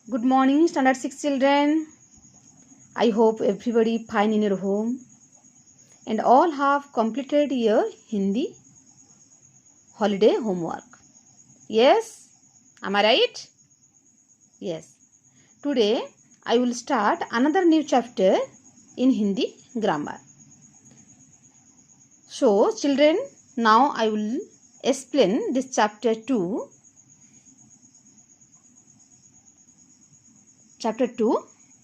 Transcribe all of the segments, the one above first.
Good morning, Standard 6 children. I hope everybody fine in your home and all have completed your Hindi holiday homework. Yes? Am I right? Yes. Today I will start another new chapter in Hindi grammar. So children, now I will explain this chapter 2. Chapter 2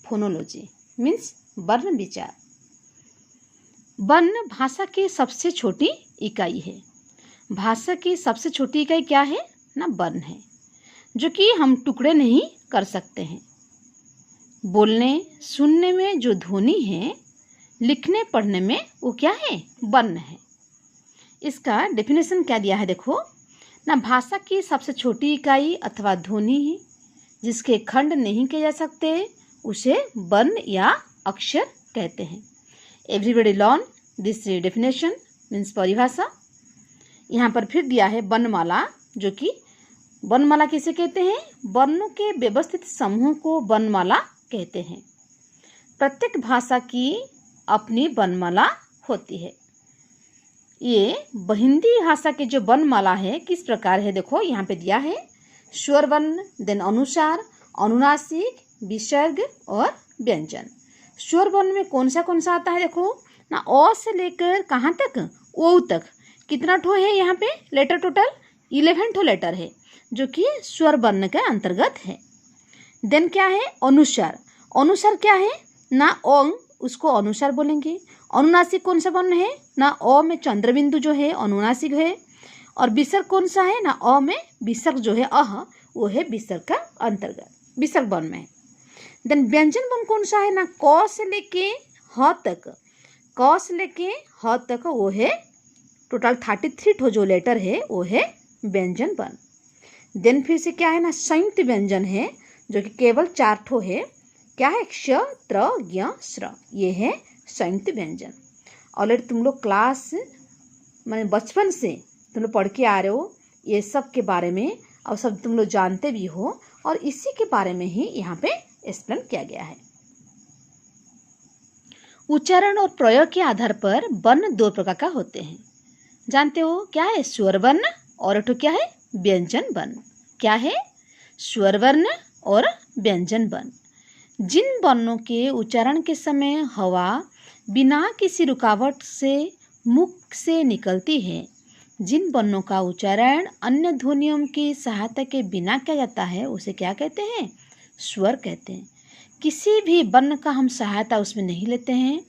phonology means वर्ण विचार। वर्ण भाषा की सबसे छोटी इकाई है। भाषा की सबसे छोटी इकाई क्या है ना? वर्ण है, जो कि हम टुकड़े नहीं कर सकते हैं। बोलने सुनने में जो ध्वनि है, लिखने पढ़ने में वो क्या है? वर्ण है। इसका डेफिनेशन क्या दिया है देखो ना। भाषा की सबसे छोटी इकाई अथवा ध्वनि जिसके खंड नहीं किए जा सकते उसे वर्ण या अक्षर कहते हैं। Everybody learn this definition means परिभाषा। यहाँ पर फिर दिया है वर्णमाला, जो कि वर्णमाला किसे कहते हैं? वर्णों के व्यवस्थित समूह को वर्णमाला कहते हैं। प्रत्येक भाषा की अपनी वर्णमाला होती है। ये हिंदी भाषा की जो वर्णमाला है किस प्रकार है देखो, यहाँ पे दिया है स्वर वर्ण, देन अनुसार, अनुनासिक, विसर्ग और व्यंजन। स्वर वर्ण में कौन सा आता है देखो ना। अ से लेकर कहाँ तक? ओ तक। कितना ठो है यहाँ पे लेटर? टोटल 11 ठो लेटर है, जो कि स्वर वर्ण के अंतर्गत है। देन क्या है? अनुसार। अनुसार क्या है ना? ओंग, उसको अनुसार बोलेंगे। अनुनासिक कौन सा वर्ण है ना? अ में चंद्रबिंदु जो है अनुनासिक है। और विसर्ग कौन सा है ना? अ में विसर्ग जो है अह, वो है विसर्ग का अंतर्गत, विसर्ग वर्ण में। देन व्यंजन वर्ण कौन सा है ना? क से लेके ह तक। क से लेके ह तक वो है टोटल 33 ठो जो लेटर है वो है व्यंजन वर्ण। देन फिर से क्या है ना? संयुक्त व्यंजन है, जो कि केवल 4 ठो है। क्या है? क्ष, त्र, ज्ञ, स्र। ये है संयुक्त व्यंजन। ऑलरेडी तुम लोग क्लास मैंने बचपन से तुम लोग पढ़ के आ रहे हो ये सब के बारे में, और सब तुम लोग जानते भी हो, और इसी के बारे में ही यहाँ पे एक्सप्लेन किया गया है। उच्चारण और प्रयोग के आधार पर वर्ण 2 प्रकार का होते हैं। जानते हो क्या है? स्वर वर्ण और एक क्या है? व्यंजन वर्ण। क्या है? स्वर वर्ण और व्यंजन वर्ण। जिन वर्णों के उच्चारण के समय हवा बिना किसी रुकावट से मुख से निकलती है, जिन वर्णों का उच्चारण अन्य ध्वनियों की सहायता के बिना किया जाता है, उसे क्या कहते हैं? स्वर कहते हैं। किसी भी वर्ण का हम सहायता उसमें नहीं लेते हैं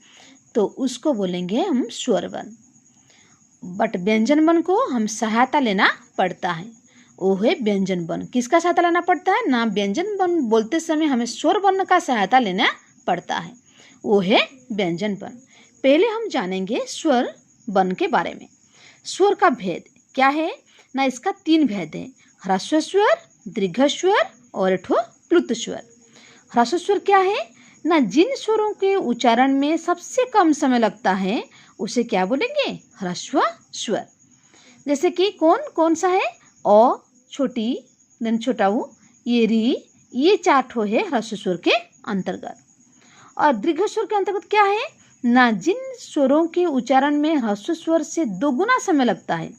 तो उसको बोलेंगे हम स्वर वर्ण। बट व्यंजन वर्ण को हम सहायता लेना पड़ता है, वो है व्यंजन वर्ण। किसका सहायता लेना पड़ता है ना? व्यंजन वर्ण बोलते समय हमें स्वर वर्ण का सहायता लेना पड़ता है, वो है व्यंजन वर्ण। पहले हम जानेंगे स्वर वर्ण के बारे में। स्वर का भेद क्या है ना? इसका 3 भेद है, ह्रस्व स्वर, दीर्घ स्वर और एक प्लुत स्वर। ह्रस्व स्वर क्या है ना? जिन स्वरों के उच्चारण में सबसे कम समय लगता है उसे क्या बोलेंगे? ह्रस्व स्वर। जैसे कि कौन कौन सा है? अ छोटी, देन छोटा ऊ, ये री, ये 4 ठो है ह्रस्व स्वर के अंतर्गत। और दीर्घ स्वर के अंतर्गत क्या है ना? जिन स्वरों के उच्चारण में ह्रस्व स्वर से 2 गुना समय लगता है।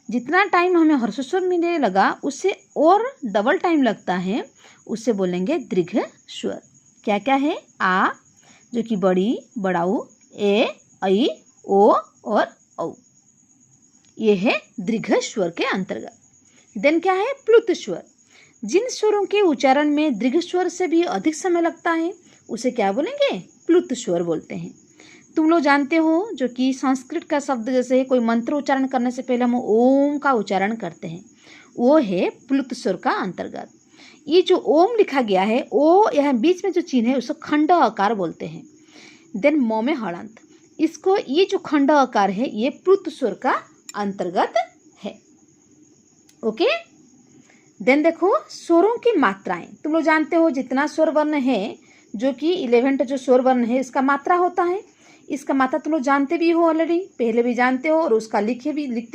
जितना टाइम हमें ह्रस्व स्वर में लगा उससे और डबल टाइम लगता है, उसे बोलेंगे दीर्घ स्वर। क्या क्या है? आ, जो कि बड़ी, बड़ाऊ, ए, ऐ, ओ और औ। ये है दीर्घ स्वर के अंतर्गत। देन क्या है? प्लुत स्वर। जिन स्वरों के उच्चारण में दीर्घ स्वर से भी अधिक समय लगता है उसे क्या बोलेंगे? प्लुत स्वर बोलते हैं। तुम लोग जानते हो जो कि संस्कृत का शब्द, जैसे कोई मंत्र उच्चारण करने से पहले हम ओम का उच्चारण करते हैं, वो है प्लुत स्वर का अंतर्गत। ये जो ओम लिखा गया है, ओ यह बीच में जो चिन्ह है उसको खंड आकार बोलते हैं। देन म में हड़ंत, इसको ये जो खंड आकार है ये प्लुत स्वर का अंतर्गत है। ओके। देन देखो स्वरों की मात्राएं। तुम लोग जानते हो जितना स्वर वर्ण है, जो कि 11 जो स्वर वर्ण है इसका मात्रा होता है। इसका मात्रा तुम लोग जानते भी हो, ऑलरेडी पहले भी जानते हो, और उसका लिखते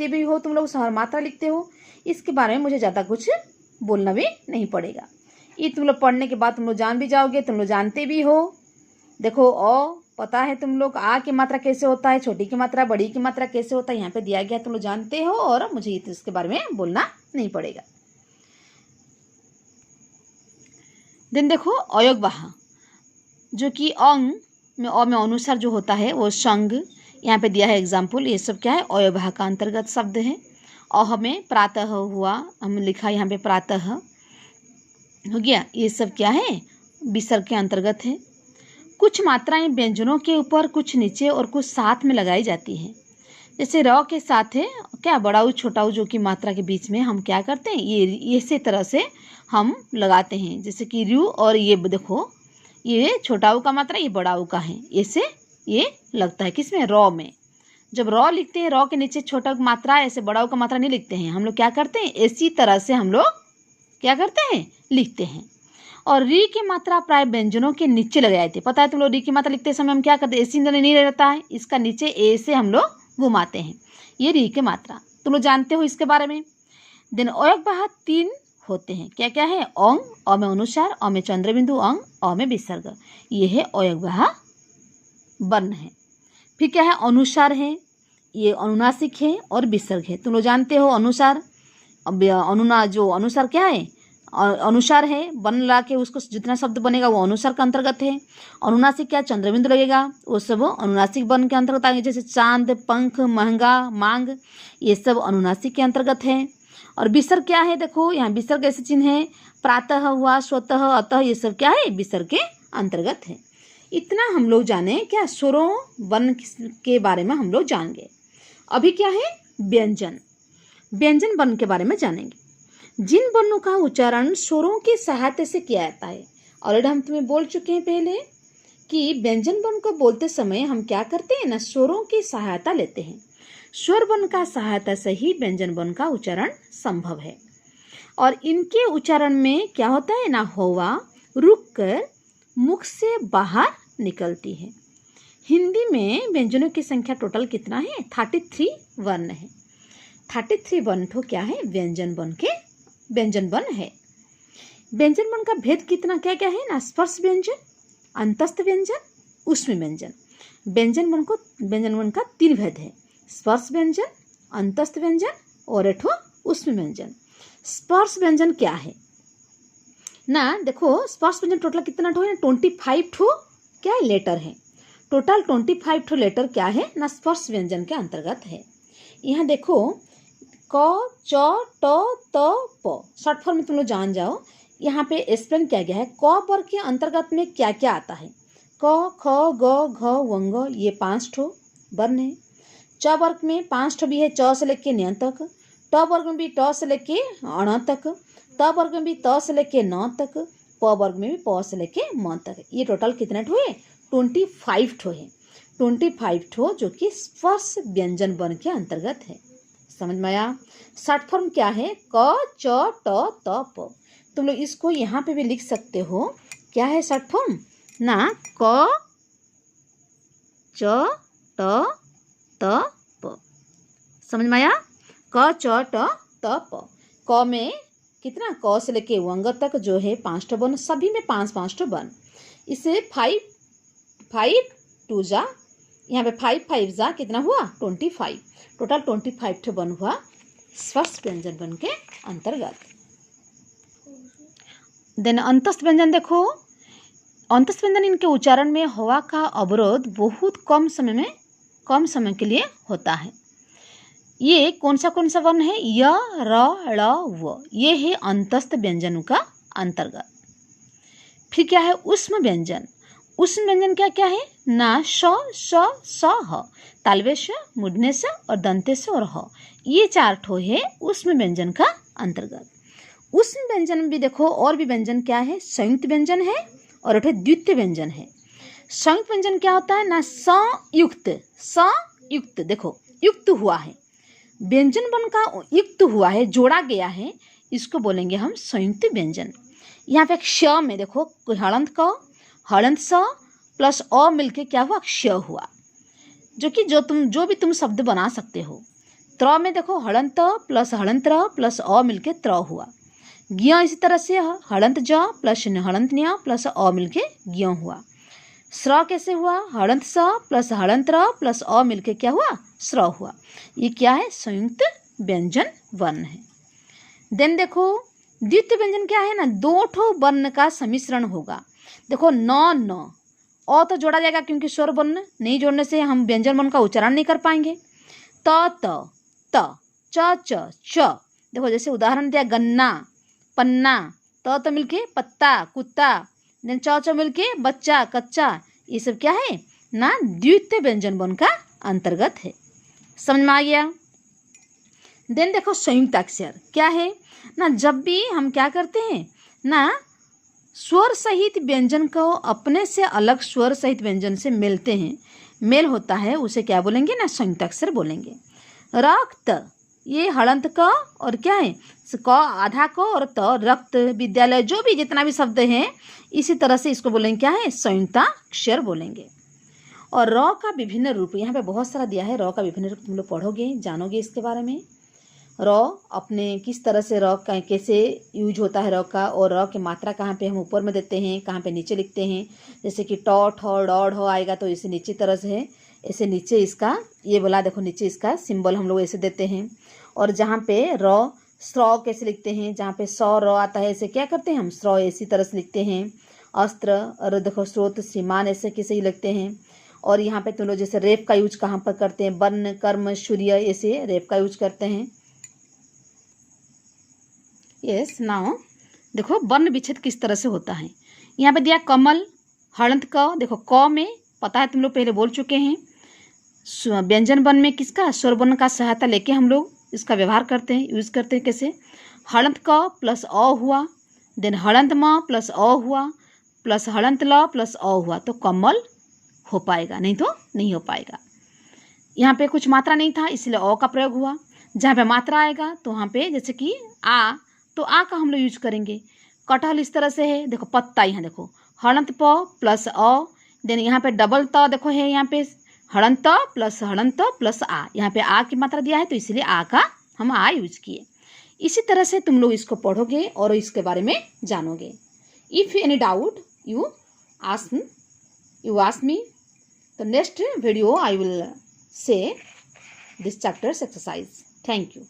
भी हो तुम लोग, उसका मात्रा लिखते हो। इसके बारे में मुझे ज़्यादा कुछ बोलना भी नहीं पड़ेगा। ये तुम लोग पढ़ने के बाद तुम लोग जान भी जाओगे, तुम लोग जानते भी हो। देखो पता है तुम लोग आ की मात्रा कैसे होता है, छोटी की मात्रा बड़ी की मात्रा कैसे होता है, यहाँ पे दिया गया तुम लोग जानते हो और मुझे इसके बारे में बोलना नहीं पड़ेगा। देन देखो अयोगवाह, जो कि अंग में में अनुसार जो होता है वो संग, यहाँ पे दिया है एग्जाम्पल। ये सब क्या है, अयोगवाह का अंतर्गत शब्द है। अह में प्रातः हुआ, हम लिखा यहाँ पे प्रातः हो गया। ये सब क्या है, विसर्ग के अंतर्गत है। कुछ मात्राएं व्यंजनों के ऊपर, कुछ नीचे और कुछ साथ में लगाई जाती है। जैसे र के साथ है क्या, बड़ा उ छोटा उ, जो कि मात्रा के बीच में हम क्या करते हैं, ये इसी तरह से हम लगाते हैं। जैसे कि रू और ये देखो, ये छोटा उ का मात्रा, ये बड़ा उ का है, ऐसे ये लगता है किसमें, र में। जब र लिखते हैं, र के नीचे छोटा मात्रा, ऐसे बड़ा उ का मात्रा नहीं लिखते हैं हम लोग, क्या करते हैं, इसी तरह से हम लोग क्या करते हैं, लिखते हैं। और री की मात्रा प्राय व्यंजनों के नीचे लगाई जाती है। पता है तुम लोग री की मात्रा लिखते समय हम क्या करते हैं, ऐसी नहीं रहता है, इसका नीचे ए से हम लोग घुमाते हैं, ये री की मात्रा, तुम लोग जानते हो इसके बारे में। देन अयोगवाह 3 होते हैं, क्या क्या है, अंग, अ में अनुसार, अ में चंद्रबिंदु अंग, अ में विसर्ग, ये है अयोगवाह वर्ण है। फिर क्या है, अनुसार है, ये अनुनासिक है और विसर्ग है। तुम लोग जानते हो अनुसार, जो अनुसार क्या है, अनुसार है, बन ला के उसको जितना शब्द बनेगा वो अनुसार का अंतर्गत है। अनुनासिक क्या, चंद्रबिंदु लगेगा, वो सब अनुनासिक वर्ण के अंतर्गत आएंगे। जैसे चांद, पंख, महंगा, मांग, ये सब अनुनासिक के अंतर्गत है। और विसर्ग क्या है, देखो यहाँ विसर्ग ऐसे चिन्ह है, प्रातः हुआ, स्वतः, अतः, ये सब क्या है, विसर्ग के अंतर्गत है। इतना हम लोग जाने क्या, स्वरों वर्ण के बारे में हम लोग जान गए। अभी क्या है, व्यंजन, व्यंजन वर्ण के बारे में जानेंगे। जिन वर्णों का उच्चारण स्वरों की सहायता से किया जाता है। ऑलरेडी हम तुम्हें बोल चुके हैं पहले कि व्यंजन वर्ण को बोलते समय हम क्या करते हैं ना, स्वरों की सहायता लेते हैं। स्वर वर्ण का सहायता से ही व्यंजन वर्ण का उच्चारण संभव है। और इनके उच्चारण में क्या होता है ना, हवा रुककर मुख से बाहर निकलती है। हिंदी में व्यंजनों की संख्या टोटल कितना है, 33 वर्ण है। 33 वर्ण तो क्या है, व्यंजन वर्ण है। व्यंजन वर्ण का भेद कितना क्या क्या है ना, स्पर्श व्यंजन, अंतस्थ व्यंजन, ऊष्म व्यंजन। व्यंजन वर्ण का 3 भेद है, स्पर्श व्यंजन, अंतस्थ व्यंजन और एक ऊष्म व्यंजन। स्पर्श व्यंजन क्या है ना, देखो स्पर्श व्यंजन टोटल कितना ठो है, 25 ठो क्या है, लेटर है। टोटल 25 ठो लेटर क्या है ना, स्पर्श व्यंजन के अंतर्गत है। यहाँ देखो क, च, ट, त, प, शॉर्ट फॉर्म में तुम लोग जान जाओ। यहाँ पे एक्सप्लेन किया गया है क वर्ग के अंतर्गत में क्या क्या आता है। क, ख, ग, घ, वंग, ये 5 ठो वर्ण है। च वर्ग में 5 ठो भी है, च से लेके न्य तक। ट वर्ग में भी ट से लेके अण तक। त वर्ग में भी त से लेके न तक। प वर्ग में भी प से लेके म तक। ये टोटल कितने ठो है, 25 ठो है। 25 ठो जो कि स्पर्श व्यंजन वर्ण के अंतर्गत है। समझ में आया। शॉर्ट फॉर्म क्या है, क, च, ट, त, प। तुम लोग इसको यहाँ पे भी लिख सकते हो, क्या है शॉर्ट फॉर्म ना, क, च, ट, त, प। समझ में आया, क, च, ट, त, प। क में कितना, क से लेके वंग तक जो है 5 ठो वर्ण, सभी में 5 ठो वर्ण। इसे 5 2 जा, यहाँ पे 5 5 जा कितना हुआ, 25। टोटल 25 ठो वर्ण हुआ स्पर्श व्यंजन वर्ण के अंतर्गत। देन अंतस्थ व्यंजन देखो, अंतस्थ व्यंजन इनके उच्चारण में हवा का अवरोध बहुत कम समय के लिए होता है। ये कौन सा वर्ण है, य, र, ळ, व, ये है अंतस्थ व्यंजनों का अंतर्गत। फिर क्या है, ऊष्म व्यंजन। ऊष्म व्यंजन क्या क्या है ना, श, श, स, ह, तालव्य श, मूर्धन्य श और दंत्य श और ह, ये 4 ठो है ऊष्म व्यंजन का अंतर्गत। ऊष्म व्यंजन भी देखो, और भी व्यंजन क्या है, संयुक्त व्यंजन है और एक द्वितीय व्यंजन है। संयुक्त व्यंजन क्या होता है ना, संयुक्त देखो युक्त हुआ है, व्यंजन वर्ण का युक्त हुआ है, जोड़ा गया है, इसको बोलेंगे हम संयुक्त व्यंजन। यहाँ पे क्ष में देखो, हलंत क, हलंत स प्लस अ मिलके क्या हुआ, क्ष हुआ, जो कि जो भी तुम शब्द बना सकते हो। त्र में देखो हलंत प्लस हलंत र प्लस अ मिलके त्र हुआ। ज्ञ इसी तरह से हड़ंत ज प्लस हड़ंत न्य प्लस अ मिलके ज्ञ हुआ। स्र कैसे हुआ? हड़ंत स प्लस हड़ंत र प्लस अ मिलके क्या हुआ? स्र हुआ। ये क्या है? संयुक्त व्यंजन वर्ण है। देन देखो द्वितीय व्यंजन क्या है ना, दो ठो वर्ण का सम्मिश्रण होगा। देखो न अ तो जोड़ा जाएगा क्योंकि स्वर वर्ण, नहीं जोड़ने से हम व्यंजन वर्ण का उच्चारण नहीं कर पाएंगे। त च देखो जैसे उदाहरण दिया गन्ना पन्ना, तो मिलके पत्ता कुत्ता, देन च मिलके बच्चा कच्चा, ये सब क्या है ना द्वितीय व्यंजन वर्ण का अंतर्गत है। समझ में आ गया? देन देखो संयुक्त अक्षर क्या है ना, जब भी हम क्या करते हैं ना स्वर सहित व्यंजन को अपने से अलग स्वर सहित व्यंजन से मिलते हैं, मेल होता है, उसे क्या बोलेंगे ना संयुक्त अक्षर बोलेंगे। रक्त ये हड़ंत क और क्या है क आधा क और त रक्त विद्यालय जो भी जितना भी शब्द है इसी तरह से इसको बोलेंगे क्या है संयुक्ताक्षर बोलेंगे। और र का विभिन्न रूप यहाँ पे बहुत सारा दिया है। र का विभिन्न रूप तुम लोग पढ़ोगे जानोगे इसके बारे में। र अपने किस तरह से र का कैसे यूज होता है र का, और र की मात्रा कहाँ पे हम ऊपर में देते हैं कहाँ पे नीचे लिखते हैं। जैसे कि ट ठ ड ढ आएगा तो इसे नीचे तरह से है, ऐसे नीचे इसका ये बोला देखो नीचे इसका सिंबल हम लोग ऐसे देते हैं। और जहाँ पे र स्र कैसे लिखते हैं, जहाँ पे स र आता है ऐसे क्या करते हैं हम स्र इसी तरह से लिखते हैं। अस्त्र और देखो स्रोत श्रीमान ऐसे कैसे ही लिखते हैं। और यहाँ पे तुम लोग जैसे रेप का यूज कहाँ पर करते हैं, वर्ण कर्म सूर्य ऐसे रेप का यूज करते हैं। यस नाउ देखो वर्ण विच्छेद किस तरह से होता है। यहाँ पे दिया कमल हड़ंत क, देखो क में पता है तुम लोग पहले बोल चुके हैं व्यंजन वर्ण में किसका स्वर वर्ण का सहायता लेके हम लोग इसका व्यवहार करते हैं, यूज करते हैं। कैसे? हड़ंत क प्लस अ हुआ, देन हड़ंत म प्लस अ हुआ प्लस हड़ंत ल प्लस अ हुआ तो कमल हो पाएगा, नहीं तो नहीं हो पाएगा। यहाँ पे कुछ मात्रा नहीं था इसलिए अ का प्रयोग हुआ। जहाँ पे मात्रा आएगा तो वहाँ पे जैसे कि आ, तो आ का हम लोग यूज करेंगे। कटहल इस तरह से है, देखो पत्ता यहाँ देखो हड़ंत प प्लस अ, देन यहाँ पे डबल त देखो है, यहाँ पे हड़ंत प्लस आ, यहाँ पे आ की मात्रा दिया है तो इसलिए आ का हम आ यूज किए। इसी तरह से तुम लोग इसको पढ़ोगे और इसके बारे में जानोगे। If any doubt you ask me, the next video I will say this chapter's exercise. Thank you.